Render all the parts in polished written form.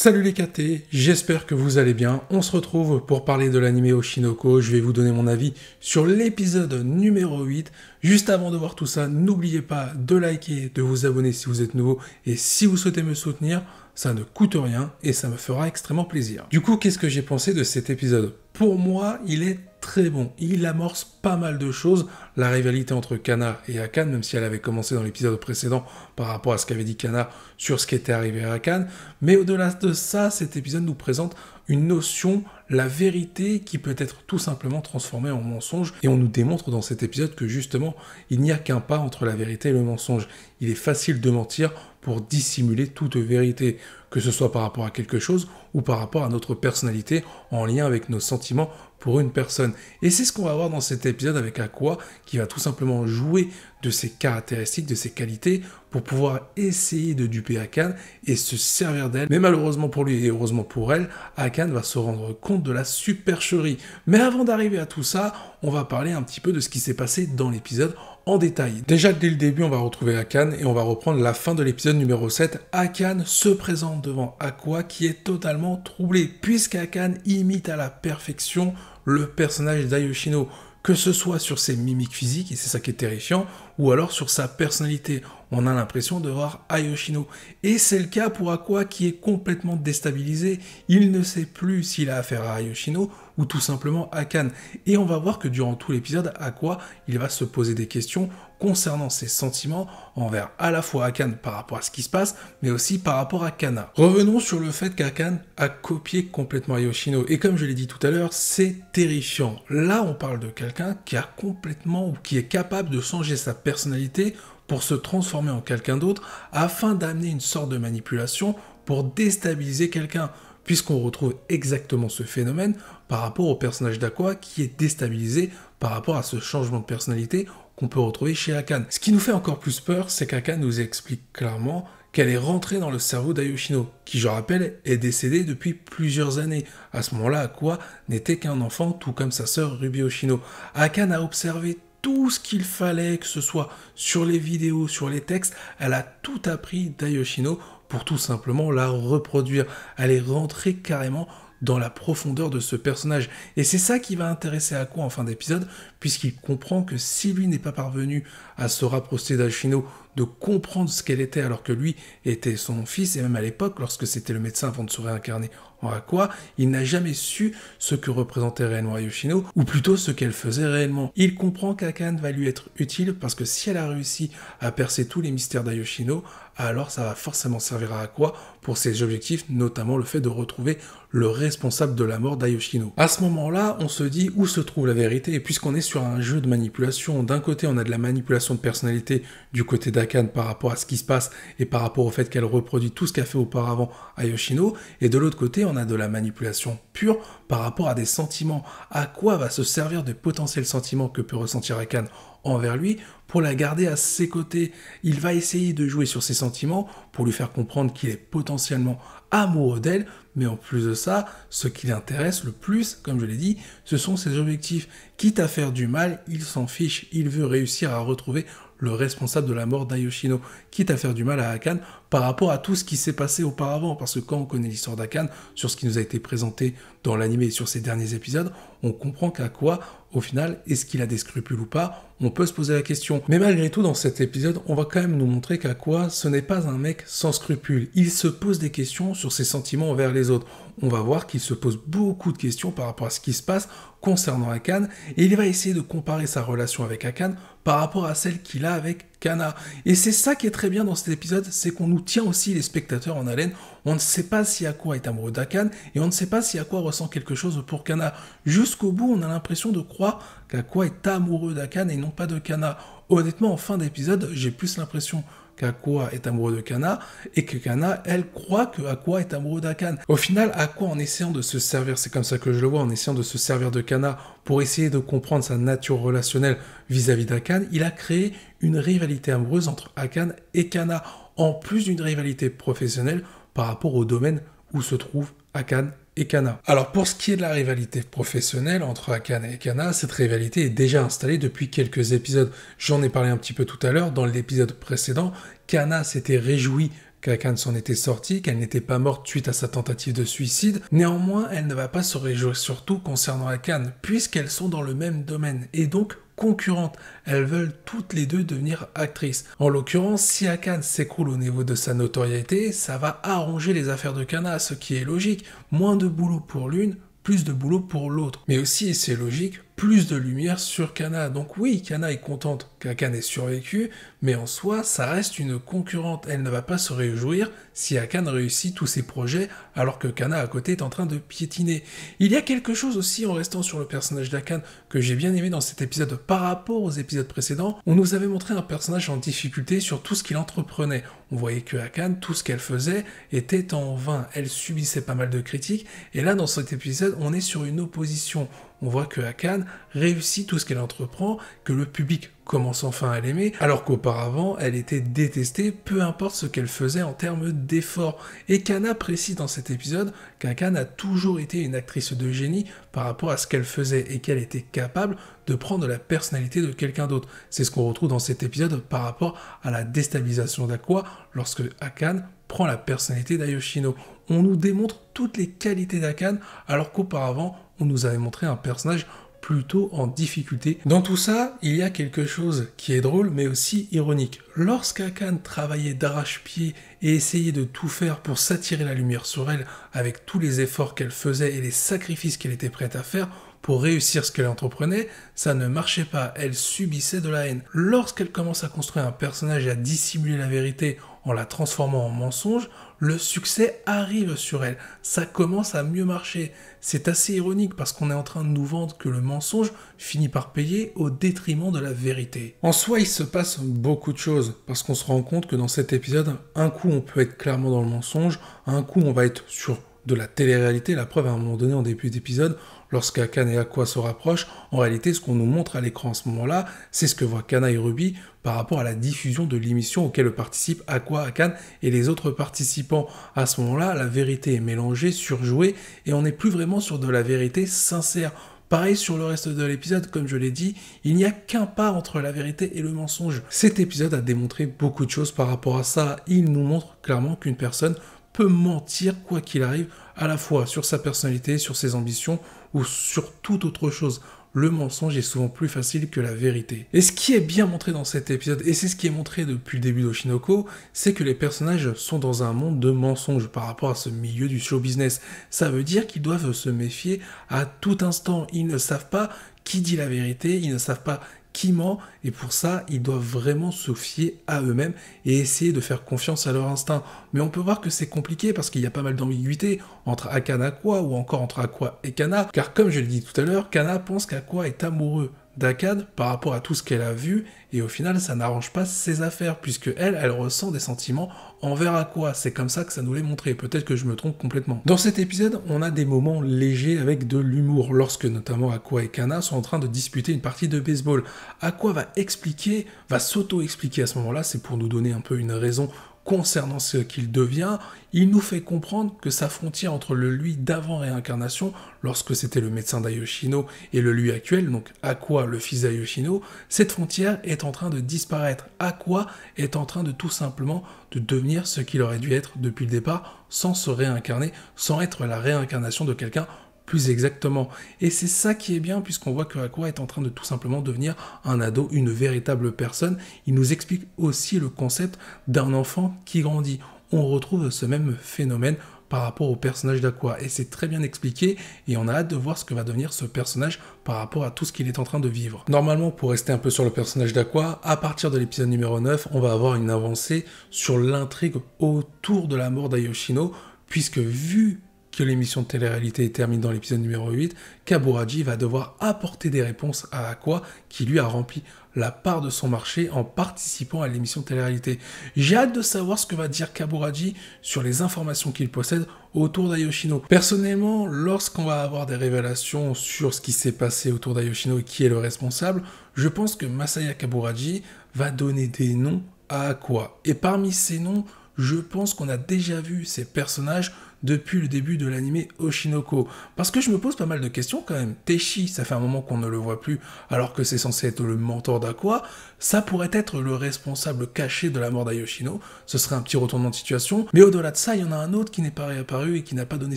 Salut les KT, j'espère que vous allez bien. On se retrouve pour parler de l'anime Oshinoko. Je vais vous donner mon avis sur l'épisode numéro 8. Juste avant de voir tout ça, n'oubliez pas de liker, de vous abonner si vous êtes nouveau. Et si vous souhaitez me soutenir, ça ne coûte rien et ça me fera extrêmement plaisir. Du coup, qu'est-ce que j'ai pensé de cet épisode? Pour moi, il est très bon. Il amorce pas mal de choses. La rivalité entre Kana et Akane, même si elle avait commencé dans l'épisode précédent par rapport à ce qu'avait dit Kana sur ce qui était arrivé à Akane. Mais au-delà de ça, cet épisode nous présente une notion, la vérité qui peut être tout simplement transformée en mensonge. Et on nous démontre dans cet épisode que justement, il n'y a qu'un pas entre la vérité et le mensonge. Il est facile de mentir pour dissimuler toute vérité, que ce soit par rapport à quelque chose ou par rapport à notre personnalité en lien avec nos sentiments pour une personne. Et c'est ce qu'on va voir dans cet épisode avec Aqua, qui va tout simplement jouer de ses caractéristiques, de ses qualités, pour pouvoir essayer de duper Akane et se servir d'elle. Mais malheureusement pour lui et heureusement pour elle, Akane va se rendre compte de la supercherie. Mais avant d'arriver à tout ça, on va parler un petit peu de ce qui s'est passé dans l'épisode en détail. Déjà dès le début, on va retrouver Akane et on va reprendre la fin de l'épisode numéro 7. Akane se présente devant Aqua qui est totalement troublé, puisqu'Akane imite à la perfection le personnage d'Ayoshino, que ce soit sur ses mimiques physiques, et c'est ça qui est terrifiant, ou alors sur sa personnalité. On a l'impression de voir Ayoshino. Et c'est le cas pour Aqua qui est complètement déstabilisé. Il ne sait plus s'il a affaire à Ayoshino ou tout simplement Akane. Et on va voir que durant tout l'épisode, Aqua, il va se poser des questions concernant ses sentiments envers à la fois Akane par rapport à ce qui se passe, mais aussi par rapport à Kana. Revenons sur le fait qu'Akane a copié complètement Ayoshino. Et comme je l'ai dit tout à l'heure, c'est terrifiant. Là, on parle de quelqu'un qui a complètement, ou qui est capable de changer sa personnalité pour se transformer en quelqu'un d'autre, afin d'amener une sorte de manipulation pour déstabiliser quelqu'un, puisqu'on retrouve exactement ce phénomène par rapport au personnage d'Aqua qui est déstabilisé par rapport à ce changement de personnalité qu'on peut retrouver chez Akane. Ce qui nous fait encore plus peur, c'est qu'Akane nous explique clairement qu'elle est rentrée dans le cerveau d'Ayoshino, qui, je rappelle, est décédé depuis plusieurs années. À ce moment-là, Aqua n'était qu'un enfant, tout comme sa sœur Ruby Hoshino. Akane a observé tout ce qu'il fallait, que ce soit sur les vidéos, sur les textes, elle a tout appris d'Ayoshino pour tout simplement la reproduire. Elle est rentrée carrément dans la profondeur de ce personnage. Et c'est ça qui va intéresser Aqua en fin d'épisode, puisqu'il comprend que si lui n'est pas parvenu à se rapprocher d'Ayoshino, de comprendre ce qu'elle était alors que lui était son fils, et même à l'époque, lorsque c'était le médecin avant de se réincarner en Aqua, il n'a jamais su ce que représentait réellement Ayoshino, ou plutôt ce qu'elle faisait réellement. Il comprend qu'Akane va lui être utile, parce que si elle a réussi à percer tous les mystères d'Ayoshino, alors ça va forcément servir à Aqua pour ses objectifs, notamment le fait de retrouver le responsable de la mort d'Ayoshino. À ce moment-là, on se dit où se trouve la vérité, et puisqu'on est sur un jeu de manipulation, d'un côté on a de la manipulation de personnalité du côté d'Akane par rapport à ce qui se passe et par rapport au fait qu'elle reproduit tout ce qu'a fait auparavant Ayoshino, et de l'autre côté on a de la manipulation pure par rapport à des sentiments. Aqua va se servir des potentiels sentiments que peut ressentir Akane envers lui pour la garder à ses côtés. Il va essayer de jouer sur ses sentiments pour lui faire comprendre qu'il est potentiellement amoureux d'elle, mais en plus de ça, ce qui l'intéresse le plus, comme je l'ai dit, ce sont ses objectifs. Quitte à faire du mal, il s'en fiche, il veut réussir à retrouver le responsable de la mort d'Ayoshino, quitte à faire du mal à Akane par rapport à tout ce qui s'est passé auparavant, parce que quand on connaît l'histoire d'Akane, sur ce qui nous a été présenté dans l'anime et sur ces derniers épisodes, on comprend qu'Aqua, au final, est-ce qu'il a des scrupules ou pas? On peut se poser la question. Mais malgré tout, dans cet épisode, on va quand même nous montrer qu'Aqua, ce n'est pas un mec sans scrupules. Il se pose des questions sur ses sentiments envers les autres. On va voir qu'il se pose beaucoup de questions par rapport à ce qui se passe concernant Akane, et il va essayer de comparer sa relation avec Akane par rapport à celle qu'il a avec Kana. Et c'est ça qui est très bien dans cet épisode, c'est qu'on nous tient aussi les spectateurs en haleine. On ne sait pas si Aqua est amoureux d'Akane, et on ne sait pas si Aqua ressent quelque chose pour Kana. Jusqu'au bout, on a l'impression de croire qu'Aqua est amoureux d'Akane et non pas de Kana. Honnêtement, en fin d'épisode, j'ai plus l'impression qu'Aqua est amoureux de Kana, et que Kana, elle, croit que Aqua est amoureux d'Akane. Au final, Aqua, en essayant de se servir, c'est comme ça que je le vois, en essayant de se servir de Kana pour essayer de comprendre sa nature relationnelle vis-à-vis d'Akane, il a créé une rivalité amoureuse entre Akane et Kana, en plus d'une rivalité professionnelle par rapport au domaine où se trouve Akane et Kana. Alors pour ce qui est de la rivalité professionnelle entre Akane et Kana, cette rivalité est déjà installée depuis quelques épisodes. J'en ai parlé un petit peu tout à l'heure, dans l'épisode précédent, Kana s'était réjoui qu'Akane s'en était sortie, qu'elle n'était pas morte suite à sa tentative de suicide. Néanmoins, elle ne va pas se réjouir surtout concernant Akane, puisqu'elles sont dans le même domaine, et donc concurrentes. Elles veulent toutes les deux devenir actrices. En l'occurrence, si Akane s'écroule au niveau de sa notoriété, ça va arranger les affaires de Kana, ce qui est logique. Moins de boulot pour l'une, plus de boulot pour l'autre. Mais aussi, et c'est logique, plus de lumière sur Kana. Donc oui, Kana est contente qu'Akane ait survécu, mais en soi, ça reste une concurrente. Elle ne va pas se réjouir si Akane réussit tous ses projets, alors que Kana à côté est en train de piétiner. Il y a quelque chose aussi, en restant sur le personnage d'Akane, que j'ai bien aimé dans cet épisode par rapport aux épisodes précédents. On nous avait montré un personnage en difficulté sur tout ce qu'il entreprenait. On voyait que Akane, tout ce qu'elle faisait était en vain. Elle subissait pas mal de critiques, et là, dans cet épisode, on est sur une opposition. On voit que Akane réussit tout ce qu'elle entreprend, que le public commence enfin à l'aimer, alors qu'auparavant, elle était détestée, peu importe ce qu'elle faisait en termes d'efforts. Et Kana précise dans cet épisode qu'Akane a toujours été une actrice de génie par rapport à ce qu'elle faisait et qu'elle était capable de prendre la personnalité de quelqu'un d'autre. C'est ce qu'on retrouve dans cet épisode par rapport à la déstabilisation d'Aqua lorsque Akane prend la personnalité d'Ayoshino. On nous démontre toutes les qualités d'Akane alors qu'auparavant, on nous avait montré un personnage plutôt en difficulté. Dans tout ça, il y a quelque chose qui est drôle mais aussi ironique. Lorsqu'Akane travaillait d'arrache-pied et essayait de tout faire pour s'attirer la lumière sur elle avec tous les efforts qu'elle faisait et les sacrifices qu'elle était prête à faire pour réussir ce qu'elle entreprenait, ça ne marchait pas, elle subissait de la haine. Lorsqu'elle commence à construire un personnage et à dissimuler la vérité en la transformant en mensonge, le succès arrive sur elle. Ça commence à mieux marcher. C'est assez ironique parce qu'on est en train de nous vendre que le mensonge finit par payer au détriment de la vérité. En soi, il se passe beaucoup de choses parce qu'on se rend compte que dans cet épisode, un coup on peut être clairement dans le mensonge, un coup on va être sur de la télé-réalité. La preuve, à un moment donné, en début d'épisode, lorsqu'Akane et Aqua se rapprochent, en réalité, ce qu'on nous montre à l'écran à ce moment-là, c'est ce que voient Kana et Ruby par rapport à la diffusion de l'émission auquel participent Aqua, Akane et les autres participants. À ce moment-là, la vérité est mélangée, surjouée, et on n'est plus vraiment sur de la vérité sincère. Pareil sur le reste de l'épisode, comme je l'ai dit, il n'y a qu'un pas entre la vérité et le mensonge. Cet épisode a démontré beaucoup de choses par rapport à ça. Il nous montre clairement qu'une personne peut mentir quoi qu'il arrive, à la fois sur sa personnalité, sur ses ambitions ou sur toute autre chose. Le mensonge est souvent plus facile que la vérité. Et ce qui est bien montré dans cet épisode, et c'est ce qui est montré depuis le début d'Oshinoko, c'est que les personnages sont dans un monde de mensonges par rapport à ce milieu du show business. Ça veut dire qu'ils doivent se méfier à tout instant. Ils ne savent pas qui dit la vérité, ils ne savent pas qui ment, et pour ça, ils doivent vraiment se fier à eux-mêmes et essayer de faire confiance à leur instinct. Mais on peut voir que c'est compliqué parce qu'il y a pas mal d'ambiguïté entre Akane et Aqua ou encore entre Aqua et Kana, car comme je l'ai dit tout à l'heure, Kana pense qu'Aqua est amoureux d'Akane par rapport à tout ce qu'elle a vu, et au final ça n'arrange pas ses affaires, puisque elle ressent des sentiments envers Aqua. C'est comme ça que ça nous l'est montré, peut-être que je me trompe complètement. Dans cet épisode, on a des moments légers avec de l'humour, lorsque notamment Aqua et Kana sont en train de disputer une partie de baseball. Aqua va s'auto-expliquer à ce moment-là, c'est pour nous donner un peu une raison concernant ce qu'il devient. Il nous fait comprendre que sa frontière entre le lui d'avant réincarnation, lorsque c'était le médecin d'Ayoshino, et le lui actuel, donc Aqua, le fils d'Ayoshino, cette frontière est en train de disparaître. Aqua est en train de tout simplement de devenir ce qu'il aurait dû être depuis le départ, sans se réincarner, sans être la réincarnation de quelqu'un plus exactement. Et c'est ça qui est bien, puisqu'on voit que Aqua est en train de tout simplement devenir un ado, une véritable personne. Il nous explique aussi le concept d'un enfant qui grandit. On retrouve ce même phénomène par rapport au personnage d'Aqua, et c'est très bien expliqué, et on a hâte de voir ce que va devenir ce personnage par rapport à tout ce qu'il est en train de vivre. Normalement, pour rester un peu sur le personnage d'Aqua, à partir de l'épisode numéro 9, on va avoir une avancée sur l'intrigue autour de la mort d'Ayoshino, puisque vu que l'émission de télé-réalité est terminée dans l'épisode numéro 8, Kaburaji va devoir apporter des réponses à Aqua, qui lui a rempli la part de son marché en participant à l'émission de télé-réalité. J'ai hâte de savoir ce que va dire Kaburaji sur les informations qu'il possède autour d'Ayoshino. Personnellement, lorsqu'on va avoir des révélations sur ce qui s'est passé autour d'Ayoshino et qui est le responsable, je pense que Masaya Kaburaji va donner des noms à Aqua. Et parmi ces noms, je pense qu'on a déjà vu ces personnages depuis le début de l'anime Oshinoko. Parce que je me pose pas mal de questions quand même. Teishi, ça fait un moment qu'on ne le voit plus, alors que c'est censé être le mentor d'Aqua. Ça pourrait être le responsable caché de la mort d'Ayoshino. Ce serait un petit retournement de situation. Mais au-delà de ça, il y en a un autre qui n'est pas réapparu et qui n'a pas donné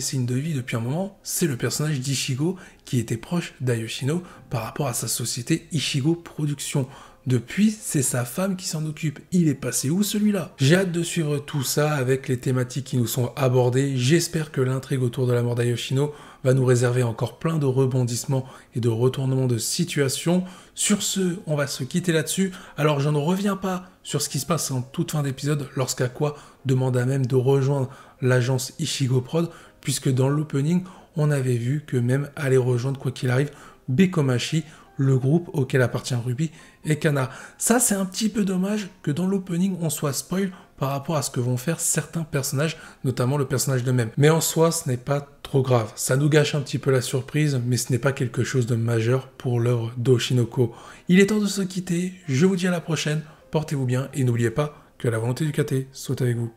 signe de vie depuis un moment. C'est le personnage d'Ichigo, qui était proche d'Ayoshino par rapport à sa société Ichigo Production. Depuis, c'est sa femme qui s'en occupe. Il est passé où celui-là? J'ai hâte de suivre tout ça avec les thématiques qui nous sont abordées. J'espère que l'intrigue autour de la mort d'Ayoshino va nous réserver encore plein de rebondissements et de retournements de situation. Sur ce, on va se quitter là-dessus. Alors je ne reviens pas sur ce qui se passe en toute fin d'épisode lorsqu'Aqua demande à même de rejoindre l'agence Ichigo Prod, puisque dans l'opening, on avait vu que même allait rejoindre quoi qu'il arrive Bekomachi, le groupe auquel appartient Ruby et Kana. Ça, c'est un petit peu dommage que dans l'opening, on soit spoil par rapport à ce que vont faire certains personnages, notamment le personnage de Mem. Mais en soi, ce n'est pas trop grave. Ça nous gâche un petit peu la surprise, mais ce n'est pas quelque chose de majeur pour l'œuvre d'Oshinoko. Il est temps de se quitter. Je vous dis à la prochaine. Portez-vous bien et n'oubliez pas que la volonté du KT soit avec vous.